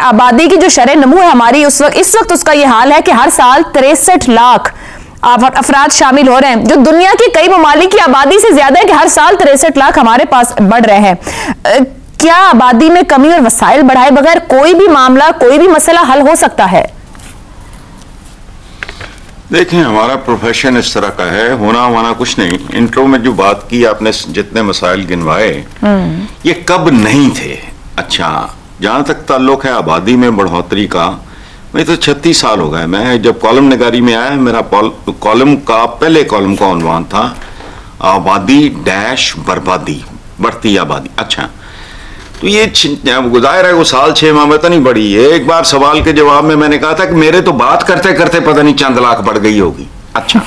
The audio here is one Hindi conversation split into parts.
आबादी की जो शरह नमू है हमारी, इस वक्त उसका ये हाल है कि हर साल 63 लाख अफराद शामिल हो रहे हैं, जो दुनिया की कई ममालिक की आबादी से ज्यादा है कि हर साल 63 लाख हमारे पास बढ़ रहे हैं। क्या आबादी में कमी और वसाइल बढ़ाए बगैर कोई भी मामला, कोई भी मसला हल हो सकता है? देखें, हमारा प्रोफेशन इस तरह का है, होना होना कुछ नहीं। इंट्रो में जो बात की आपने, जितने मसाइल गिनवाए, ये कब नहीं थे। अच्छा, जहां तक ताल्लुक है आबादी में बढ़ोतरी का, मैं तो 36 साल हो गए। मैं जब कॉलम नगारी में आया, मेरा कॉलम का पहले कॉलम का उन्वान था आबादी डैश बर्बादी, बढ़ती आबादी। अच्छा, तो ये गुजाहिर है वो साल 6 माह में तो नहीं बढ़ी है। एक बार सवाल के जवाब में मैंने कहा था कि मेरे तो बात करते करते पता नहीं चंद लाख बढ़ गई होगी। अच्छा,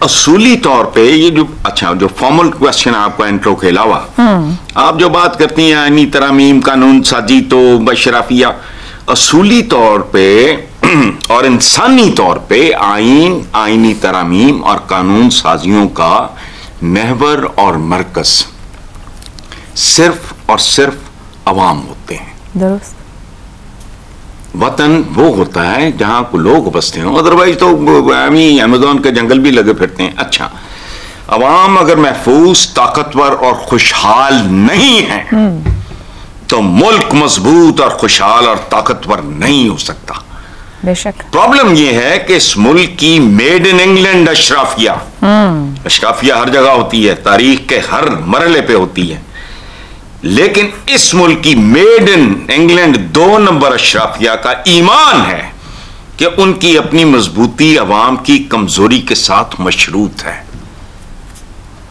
असूली तौर पे ये जो, अच्छा, जो फॉर्मल क्वेश्चन है आपका इंट्रो के अलावा, आप जो बात करती हैं आईनी तरमीम, कानून साजी, तो बशराफिया, असूली तौर पे और इंसानी तौर पे आईन, आईनी तरमीम और कानून साजियों का महवर और मरकज सिर्फ और सिर्फ अवाम होते हैं। दुरुस्त। वतन वो होता है जहां को लोग बसते हो, अदरवाइज तो अमेज़न के जंगल भी लगे फिरते हैं। अच्छा, अवाम अगर महफूज, ताकतवर और खुशहाल नहीं है तो मुल्क मजबूत और खुशहाल और ताकतवर नहीं हो सकता। बेशक। प्रॉब्लम ये है कि इस मुल्क की मेड इन इंग्लैंड अशराफिया, अशराफिया हर जगह होती है, तारीख के हर मरहले पे होती है, लेकिन इस मुल्क की मेड इन इंग्लैंड 2 नंबर अशराफिया का ईमान है कि उनकी अपनी मजबूती अवाम की कमजोरी के साथ मशरूत है।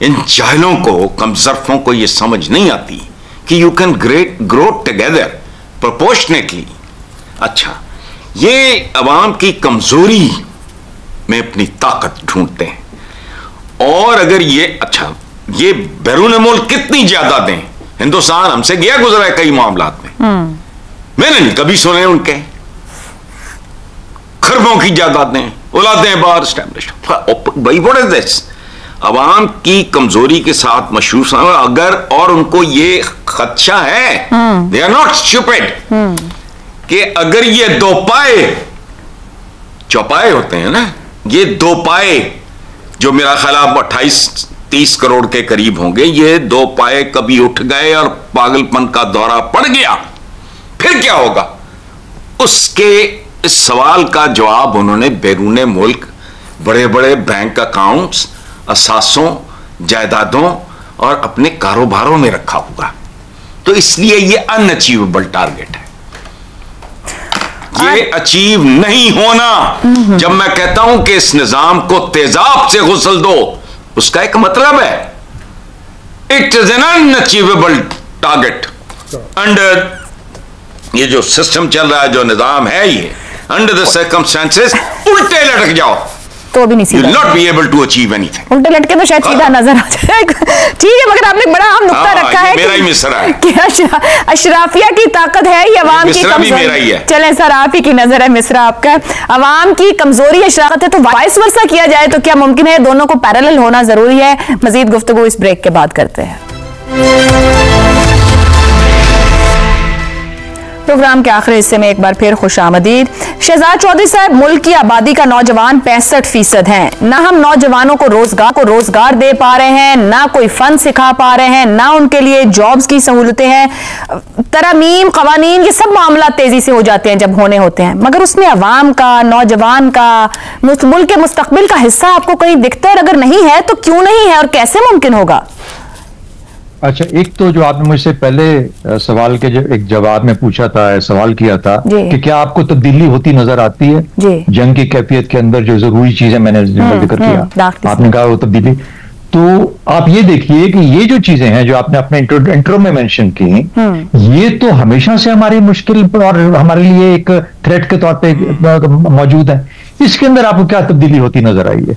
इन जाहिलों को, कमजरफों को यह समझ नहीं आती कि you can grow together proportionately. अच्छा, ये अवाम की कमजोरी में अपनी ताकत ढूंढते हैं, और अगर ये, अच्छा, ये बैरून मुल्क कितनी ज्यादा दें, हिंदुस्तान हमसे गया गुजरा है कई मामलात में, मैंने नहीं कभी सुने उनके खरबों की जायदादें, औलादें बाहर स्टैब्लिश। भाई व्हाट इज दिस? अवाम की कमजोरी के साथ मशरूफ, अगर और उनको ये खदशा है, दे आर नॉट स्टूपिड, कि अगर ये 2 पाए, चौपाए होते हैं ना, ये 2 पाए जो मेरा ख्याल 28-30 करोड़ के करीब होंगे, ये 2 पाए कभी उठ गए और पागलपन का दौरा पड़ गया, फिर क्या होगा? उसके इस सवाल का जवाब उन्होंने बैरूने मुल्क बड़े बड़े बैंक अकाउंट्स, असासों, जायदादों और अपने कारोबारों में रखा हुआ। तो इसलिए ये अनअचीवेबल टारगेट है, ये अचीव नहीं होना। जब मैं कहता हूं कि इस निजाम को तेजाब से गुसल दो, उसका एक मतलब है it is an unachievable target under ये जो सिस्टम चल रहा है, जो निजाम है, ये अंडर द सर्कमस्टेंसेस उल्टे लटक जाओ तो भी नहीं सीधा, you'll not be able to achieve anything। उल्टे लटके तो शायद सीधा नजर आ जाए। ठीक है, मगर आपने बड़ा अहम नुक्ता रखा है मेरा ही मिसरा है कि अशराफिया की ताकत है ये अवाम की कमजोरी। चलें सर, आप ही की नजर है मिसरा आपका, अवाम की कमजोरी अशराफत है, तो वाइस वर्सा किया जाए तो क्या मुमकिन है? दोनों को पैरेलल होना जरूरी है। मजीद गुफ्तगू इस ब्रेक के बाद करते हैं। प्रोग्राम के आखिरी हिस्से में एक बार फिर खुशामदीद। शहजाद चौधरी साहब, मुल्क की आबादी का नौजवान 65% हैं। ना हम नौजवानों को रोजगार दे पा रहे हैं, ना कोई फन सिखा पा रहे हैं, ना उनके लिए जॉब्स की सहूलतें हैं। तरमीम, कवानीन, ये सब मामला तेजी से हो जाते हैं जब होने होते हैं, मगर उसमें अवाम का, नौजवान का, मुल्क के मुस्तकबिल का हिस्सा आपको कहीं दिखता है? अगर नहीं है तो क्यों नहीं है और कैसे मुमकिन होगा? अच्छा, एक तो जो आपने मुझसे पहले सवाल के जो एक जवाब में पूछा था, सवाल किया था कि क्या आपको तब्दीली होती नजर आती है जंग की कैफियत के अंदर? जो जरूरी चीजें मैंने जिक्र किया, आपने कहा वो तब्दीली, तो आप ये देखिए कि ये जो चीजें हैं जो आपने अपने इंट्रो में मेंशन की, ये तो हमेशा से हमारी मुश्किल और हमारे लिए एक थ्रेट के तौर पे मौजूद है। इसके अंदर आपको क्या तब्दीली होती नजर आई है?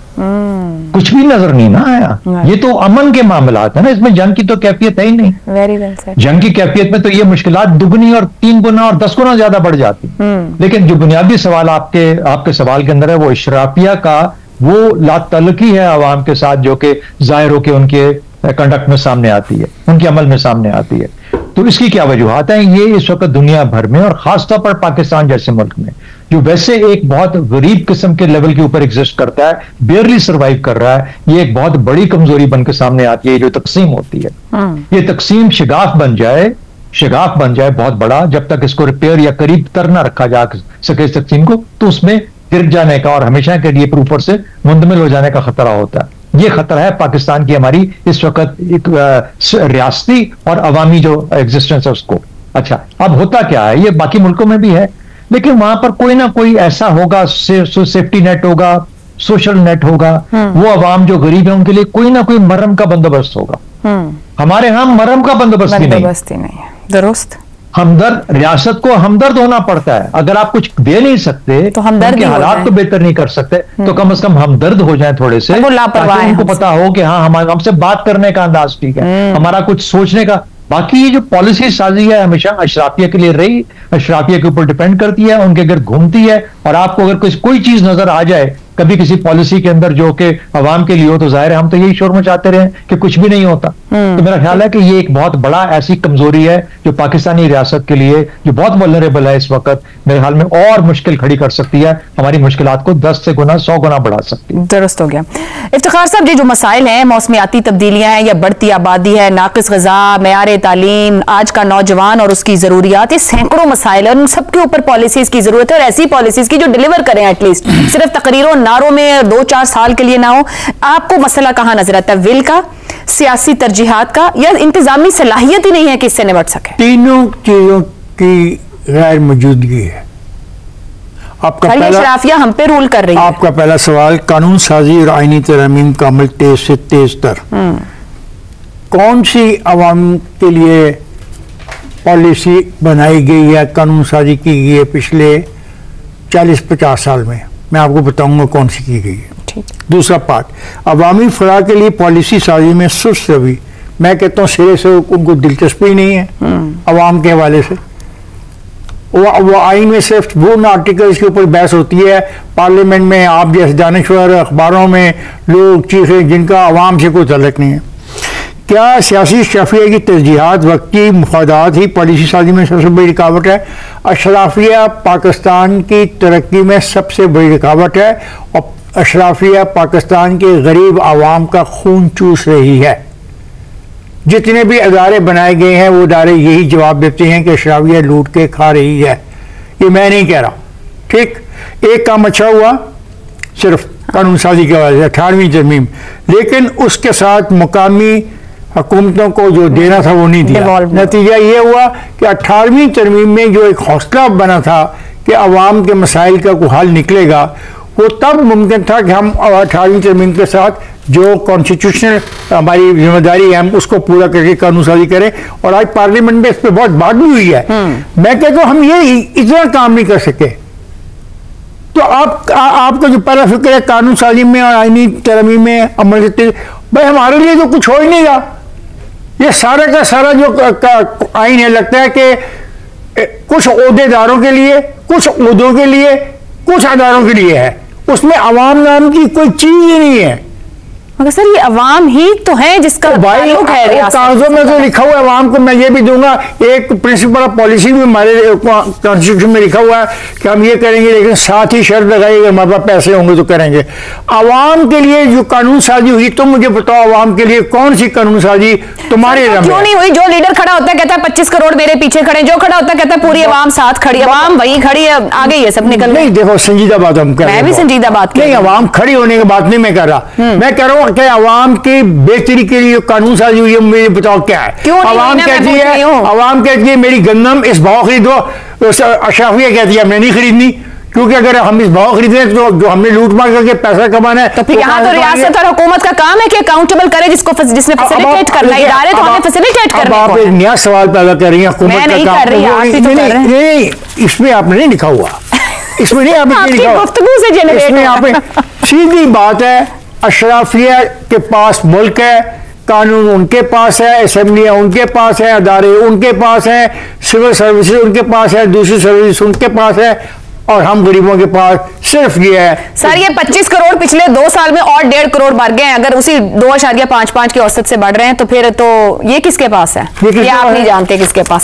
कुछ भी नजर नहीं ना आया। ये तो अमन के मामलात है ना, इसमें जंग की तो कैफियत है ही नहीं। Very well said. जंग की कैफियत में तो ये मुश्किलात दुगनी और 3 गुना और 10 गुना ज्यादा बढ़ जाती। लेकिन जो बुनियादी सवाल आपके सवाल के अंदर है, वो इशराफिया का वो लातल्लुकी है आवाम के साथ, जो कि जाहिर हो के उनके कंडक्ट में सामने आती है, उनके अमल में सामने आती है। तो इसकी क्या वजूहत है? ये इस वक्त दुनिया भर में और खासतौर पर पाकिस्तान जैसे मुल्क में, जो वैसे एक बहुत गरीब किस्म के लेवल के ऊपर एग्जिस्ट करता है, बेयरली सर्वाइव कर रहा है, ये एक बहुत बड़ी कमजोरी बनकर सामने आती है जो तकसीम होती है। ये तकसीम शिगाफ बन जाए बहुत बड़ा, जब तक इसको रिपेयर या करीब तर ना रखा जा सके इस तकसीम को, तो उसमें गिर जाने का और हमेशा के लिए ऊपर से मुंदमिल हो जाने का खतरा होता है। ये खतरा है पाकिस्तान की हमारी इस वक्त एक रियासती और अवामी जो एग्जिस्टेंस है उसको। अच्छा, अब होता क्या है, ये बाकी मुल्कों में भी है, लेकिन वहां पर कोई ना कोई ऐसा होगा, सेफ्टी नेट होगा, सोशल नेट होगा, वो अवाम जो गरीब है उनके लिए कोई ना कोई मरहम का बंदोबस्त होगा। हमारे यहां मरहम का बंदोबस्त ही नहीं है। दुरुस्त। हमदर्द, रियासत को हमदर्द होना पड़ता है। अगर आप कुछ दे नहीं सकते तो हमदर्द के हालात को बेहतर नहीं कर सकते, तो कम से कम हमदर्द हो जाए थोड़े से, ताकि उनको पता हो कि हाँ हमसे बात करने का अंदाज ठीक है, हमारा कुछ सोचने का। बाकी ये जो पॉलिसी साजी है हमेशा अशराफिया के लिए रही, अशराफिया के ऊपर डिपेंड करती है, उनके घर घूमती है, और आपको अगर कोई चीज नजर आ जाए कभी किसी पॉलिसी के अंदर जो कि अवाम के लिए हो, तो जाहिर है हम तो यही शोर मचाते रहे कि कुछ भी नहीं होता। तो मेरा ख्याल है कि ये एक बहुत बड़ा ऐसी कमजोरी है जो पाकिस्तानी रियासत के लिए जो बहुत वल्नरेबल है इस वक्त, मेरे ख्याल में और मुश्किल खड़ी कर सकती है, हमारी मुश्किलात को 10 से गुना 100 गुना बढ़ा सकती है। दुरुस्त हो गया। इफ्तिखार साहब, ये जो मसाइल हैं, मौसमियाती तब्दीलियां हैं या बढ़ती आबादी है, नाकिस ग़िज़ा, मेयार तालीम, आज का नौजवान और उसकी ज़रूरियात, ये सैकड़ों मसाइल है, उन सबके ऊपर पॉलिसीज की जरूरत है, और ऐसी पॉलिसीज की जो डिलीवर करें, एटलीस्ट सिर्फ तकरीरों नारों में 2-4 साल के लिए ना हो। आपको मसला कहां नजर आता है, विल का, सियासी तरजीहात का, या इंतजामी सलाहियत ही नहीं है कि इससे निपट सके? तीनों चीजों की गैर मौजूदगी है। आपका पहला शराफिया हम पे रूल कर रही है। आपका पहला सवाल, कानून साजी और आईनी तरमीम का अमल तेज से तेज तर। कौन सी अवाम के लिए पॉलिसी बनाई गई है, कानून साजी की गई है पिछले 40-50 साल में? मैं आपको बताऊंगा कौन सी की गई है। दूसरा पार्ट, अवामी फलाह के लिए पॉलिसी साजी में सुस्त रवि, मैं कहता हूँ सिरे से उनको दिलचस्पी नहीं है अवाम के हवाले से। वो आइन में सिर्फ वो आर्टिकल्स के ऊपर बहस होती है, पार्लियामेंट में आप जैसे दानिश्वर, अखबारों में लोग चीखें जिनका अवाम से कोई तल्लुक नहीं है। क्या सियासी शफिया की तरजीहात, वक्ती मुफादात ही पॉलिसी साजी में सबसे बड़ी रुकावट है? अशराफिया पाकिस्तान की तरक्की में सबसे बड़ी रुकावट है, और अशराफिया पाकिस्तान के गरीब आवाम का खून चूस रही है। जितने भी अदारे बनाए गए हैं वो अदारे यही जवाब देते हैं कि अशराफिया लूट के खा रही है। ये मैं नहीं कह रहा, ठीक। एक काम अच्छा हुआ सिर्फ कानून साजी की वजह से, 18वीं तरमीम, लेकिन उसके साथ मुकामी हुकूमतों को जो देना था वो नहीं दिया। नतीजा ये हुआ कि 18वीं तरमीम में जो एक हौसला बना था कि अवाम के मसाइल का कोई हल निकलेगा, वो तब मुमकिन था कि हम 18वीं तरमीम के साथ जो कॉन्स्टिट्यूशनल हमारी जिम्मेदारी है हम उसको पूरा करके कानून साजी करें। और आज पार्लियामेंट में इस पर बहुत बात भी हुई है। मैं कहता हूँ हम ये इतना काम नहीं कर सके, तो आपका जो पहला फिक्र है कानून साजी में और आईनी तरमीम में अमल करते, भाई हमारे लिए तो कुछ हो ही नहीं रहा। ये सारा का सारा जो आइन है, लगता है कि कुछ ओहदेदारों के लिए, कुछ ओहदों के लिए, कुछ अदारों के लिए है, उसमें अवाम नाम की कोई चीज ही नहीं है। मगर सर ये अवाम ही तो है जिसका ताल्लुक है, कागजों में तो लिखा हुआ है अवाम को। मैं ये भी दूंगा, एक प्रिंसिपल पॉलिसी भी हमारे कॉन्स्टिट्यूशन में लिखा हुआ है कि हम ये करेंगे, लेकिन साथ ही शर्त लगाई कि हमारे पास पैसे होंगे तो करेंगे। अवाम के लिए जो कानून साजी हुई, तुम मुझे बताओ अवाम के लिए कौन सी कानून साजी तुम्हारे क्यों नहीं हुई? जो लीडर खड़ा होता है कहता है 25 करोड़ मेरे पीछे खड़े, जो खड़ा होता है कहता है पूरी अवाम साथ खड़ी, अवाम वही खड़ी है, आगे ये सब निकल नहीं। देखो संजीदा बात हम कर रहे हैं, मैं भी संजीदा बात नहीं, अवाम खड़ी होने की बात नहीं मैं कर रहा, मैं कह रहा हूँ कि अवाम की बेहतरी के लिए कानून साजी हुई है, मुझे बताओ क्या है? अवाम कहती है मेरी गंदम इस भाव खरीदो, अशराफिया कहती है मैं नहीं खरीदनी, क्योंकि अगर हम इस भाव खरीदे तो जो हमने लूट मार करके पैसा कमाना है, तो फिर यहाँ तो रियासत और हुकूमत का काम है कि अकाउंटेबल करे जिसने फैसिलिटेट करना है, इदारे तो हमें फैसिलिटेट करने आप एक नया सवाल पैदा कर रही हैं, हुकूमत का काम नहीं, इसमें आपने नहीं लिखा हुआ, इसमें नहीं आपने लिखा हुआ, इसमें आपने सीधी बात है, अशराफिया के पास मुल्क है, कानून उनके पास है, असेंबलियां उनके पास है, अदारे उनके पास है, सिविल सर्विसेज उनके पास है, दूसरी सर्विस उनके पास है, और हम गरीबों के पास सिर्फ ये है। सर ये 25 करोड़ पिछले 2 साल में और 1.5 करोड़ बढ़ गए हैं, अगर उसी 2.55 की औसत से बढ़ रहे हैं तो फिर तो ये किसके पास है? ये आप नहीं जानते किसके पास है।